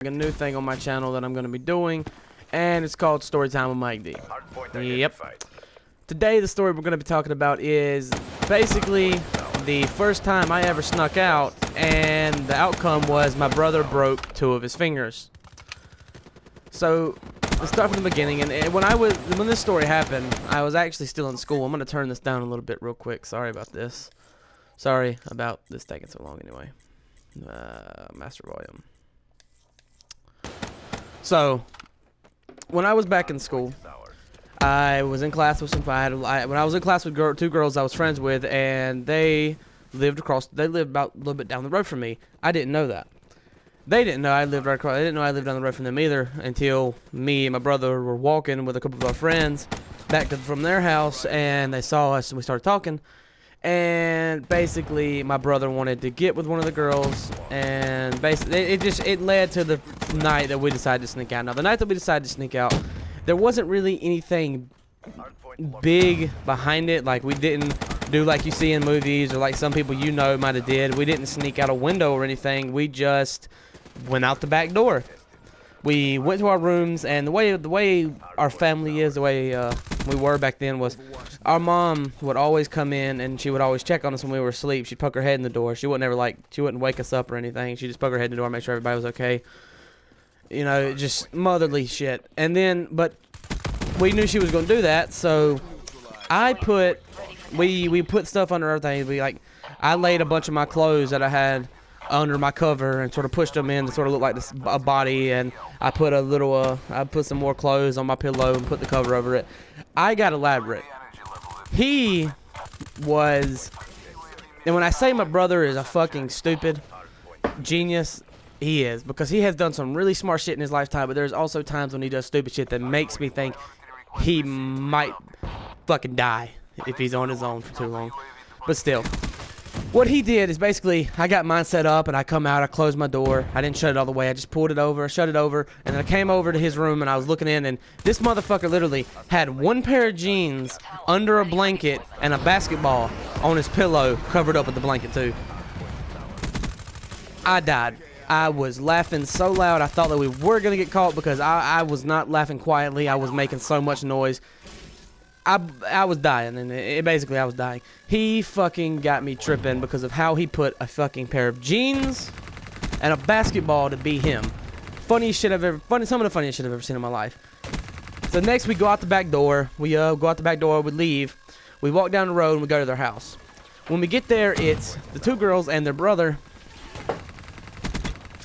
A new thing on my channel that I'm going to be doing, and it's called Storytime with Mike D. Yep. Today the story we're going to be talking about is basically the first time I ever snuck out, and the outcome was my brother broke 2 of his fingers. So let's start from the beginning. And when this story happened, I was actually still in school. I'm going to turn this down a little bit real quick. Sorry about this. Sorry about this taking so long anyway. Master volume. So, when I was back in school, I was in class with when I was in class with 2 girls I was friends with, and they lived about a little bit down the road from me. I didn't know that. They didn't know I lived right across. They didn't know I lived down the road from them either until me and my brother were walking with a couple of our friends back from their house, and they saw us and we started talking. And basically, my brother wanted to get with one of the girls, and basically, it led to the night that we decided to sneak out. Now, the night that we decided to sneak out, there wasn't really anything big behind it. Like, we didn't do like you see in movies, or like some people you know might have did. We didn't sneak out a window or anything. We just went out the back door. We went to our rooms, and the way our family is, the way we were back then was, our mom would always come in and she would always check on us when we were asleep. She'd poke her head in the door. She wouldn't wake us up or anything. She'd just poke her head in the door, make sure everybody was okay. You know, just motherly shit. And then, but we knew she was going to do that, so we put stuff under everything. I laid a bunch of my clothes that I had under my cover and sort of pushed them in to sort of look like a body, and I put I put some more clothes on my pillow and put the cover over it. I got elaborate. And when I say my brother is a fucking stupid genius, he is, because he has done some really smart shit in his lifetime, but there's also times when he does stupid shit that makes me think he might fucking die if he's on his own for too long. But still, what he did is basically, I got mine set up, and I come out, I closed my door. I didn't shut it all the way. I just pulled it over, shut it over, and then I came over to his room, and I was looking in, and this motherfucker literally had one pair of jeans under a blanket and a basketball on his pillow, covered up with the blanket too. I died. I was laughing so loud, I thought that we were going to get caught, because I was not laughing quietly. I was making so much noise. I was dying, and basically I was dying. He fucking got me tripping because of how he put a fucking pair of jeans and a basketball to be him. Some of the funniest shit I've ever seen in my life. So next we go out the back door. We go out the back door, we leave. We walk down the road and we go to their house. When we get there, it's the 2 girls and their brother.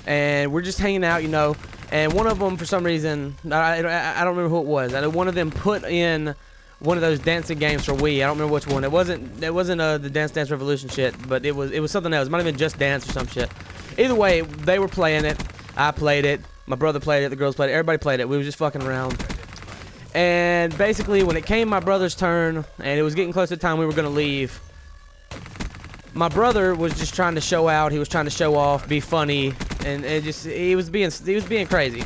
And we're just hanging out, you know. And one of them, for some reason, I don't remember who it was. One of them put in one of those dancing games for Wii. I don't remember which one. It wasn't the Dance Revolution shit, but it was something else. It might have been Just Dance or some shit. Either way, they were playing it. I played it. My brother played it. The girls played it. Everybody played it. We were just fucking around. And basically, when it came my brother's turn, and it was getting close to the time we were gonna leave, my brother was just trying to show out. He was trying to show off, be funny, and he was being crazy.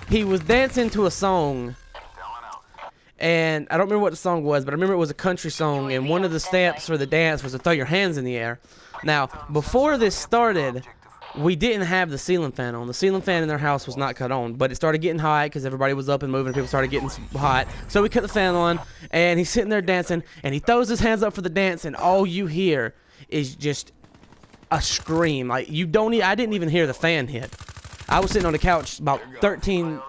He was dancing to a song. And I don't remember what the song was, but I remember it was a country song, and one of the steps for the dance was to throw your hands in the air. Now, before this started, we didn't have the ceiling fan on. The ceiling fan in their house was not cut on, but it started getting hot because everybody was up and moving, and people started getting hot. So we cut the fan on, and he's sitting there dancing, and he throws his hands up for the dance, and all you hear is just a scream. Like, I didn't even hear the fan hit. I was sitting on the couch about 13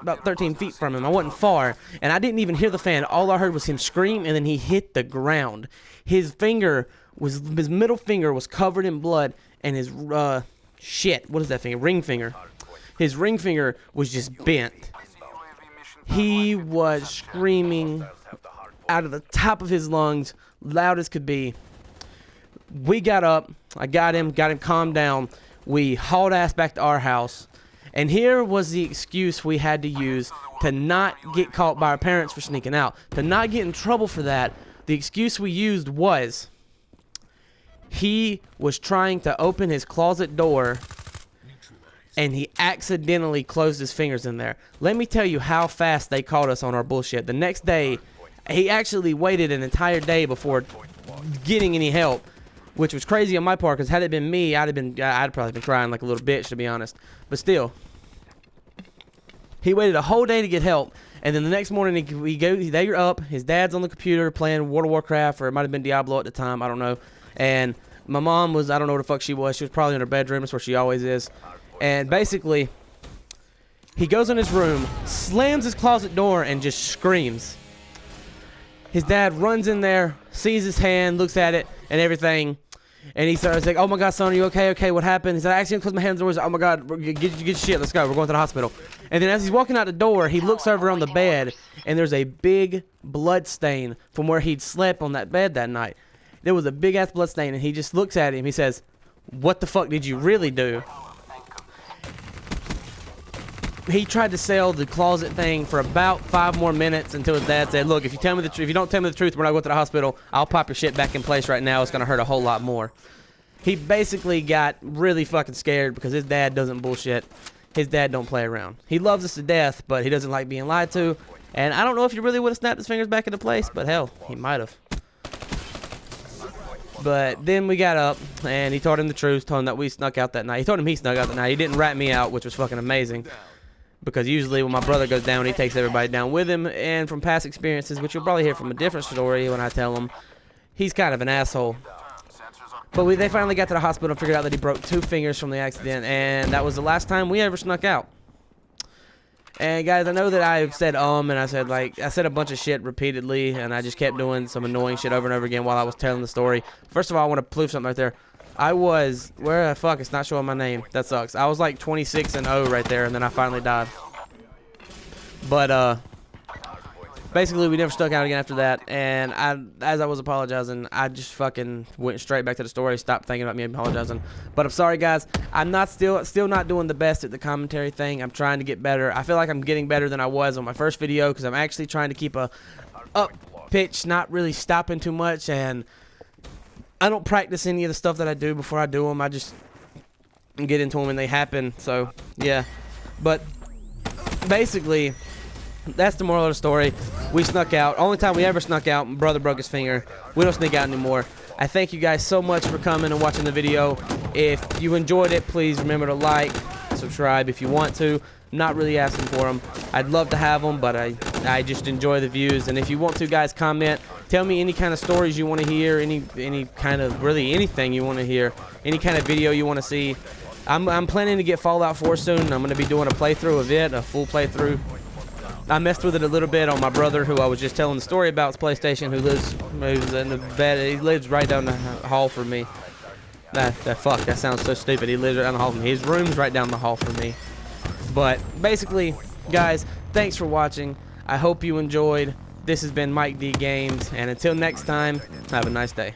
feet from him. I wasn't far, and I didn't even hear the fan. All I heard was him scream, and then he hit the ground. His middle finger was covered in blood, and his what is that finger? Ring finger. His ring finger was just bent. He was screaming out of the top of his lungs, loud as could be. We got up. I got him calmed down. We hauled ass back to our house. And here was the excuse we had to use to not get caught by our parents for sneaking out. To not get in trouble for that, the excuse we used was he was trying to open his closet door and he accidentally closed his fingers in there. Let me tell you how fast they caught us on our bullshit. The next day, he actually waited an entire day before getting any help. which was crazy on my part, because had it been me, I'd probably been crying like a little bitch, to be honest. But still, He waited a whole day to get help, and then the next morning they're up. His dad's on the computer playing World of Warcraft, or it might have been Diablo at the time, I don't know. And my mom was, I don't know where the fuck she was. She was probably in her bedroom. That's where she always is. And basically, he goes in his room, slams his closet door, and just screams. His dad runs in there, sees his hand, looks at it, and everything. And he starts like, "Oh my God, son, are you okay? Okay, what happened?" He said, "I accidentally closed my hands." Oh my God, get your shit. Let's go. We're going to the hospital. And then as he's walking out the door, he looks over on the bed, and there's a big blood stain from where he'd slept on that bed that night. There was a big ass blood stain, and he just looks at him. He says, "What the fuck did you really do?" He tried to sell the closet thing for about 5 more minutes until his dad said, "Look, if you don't tell me the truth, we're not going to the hospital. I'll pop your shit back in place right now. It's going to hurt a whole lot more." He basically got really fucking scared because his dad doesn't bullshit. His dad don't play around. He loves us to death, but he doesn't like being lied to. And I don't know if he really would have snapped his fingers back into place, but hell, he might have. But then we got up, and he told him the truth, told him that we snuck out that night. He told him he snuck out that night. He didn't rat me out, which was fucking amazing. Because usually when my brother goes down, he takes everybody down with him. And from past experiences, which you'll probably hear from a different story when I tell him, he's kind of an asshole. But they finally got to the hospital and figured out that he broke 2 fingers from the accident. And that was the last time we ever snuck out. And guys, I know that I've said and I said a bunch of shit repeatedly. And I just kept doing some annoying shit over and over again while I was telling the story. First of all, I want to prove something right there. I was, where the fuck, it's not showing my name. That sucks. I was like 26-0 right there, and then I finally died. But, basically, we never stuck out again after that, and as I was apologizing, I just fucking went straight back to the story, stopped thinking about me apologizing. But I'm sorry, guys. I'm not still not doing the best at the commentary thing. I'm trying to get better. I feel like I'm getting better than I was on my first video, because I'm actually trying to keep a up pitch, not really stopping too much, and I don't practice any of the stuff that I do before I do them. I just get into them and they happen. So, yeah. But basically, that's the moral of the story. We snuck out. Only time we ever snuck out, my brother broke his finger. We don't sneak out anymore. I thank you guys so much for coming and watching the video. If you enjoyed it, please remember to like, subscribe if you want to. I'm not really asking for them. I'd love to have them, but I just enjoy the views. And if you want to, guys, comment. Tell me any kind of stories you want to hear, any kind of, really anything you want to hear, any kind of video you want to see. I'm planning to get Fallout 4 soon. I'm going to be doing a playthrough of it, a full playthrough. I messed with it a little bit on my brother, who I was just telling the story about, his PlayStation, who's in the bed. He lives right down the hall from me. Fuck, that sounds so stupid. He lives right down the hall from me. His room's right down the hall from me. But basically, guys, thanks for watching. I hope you enjoyed. This has been Mike D Games, and until next time, have a nice day.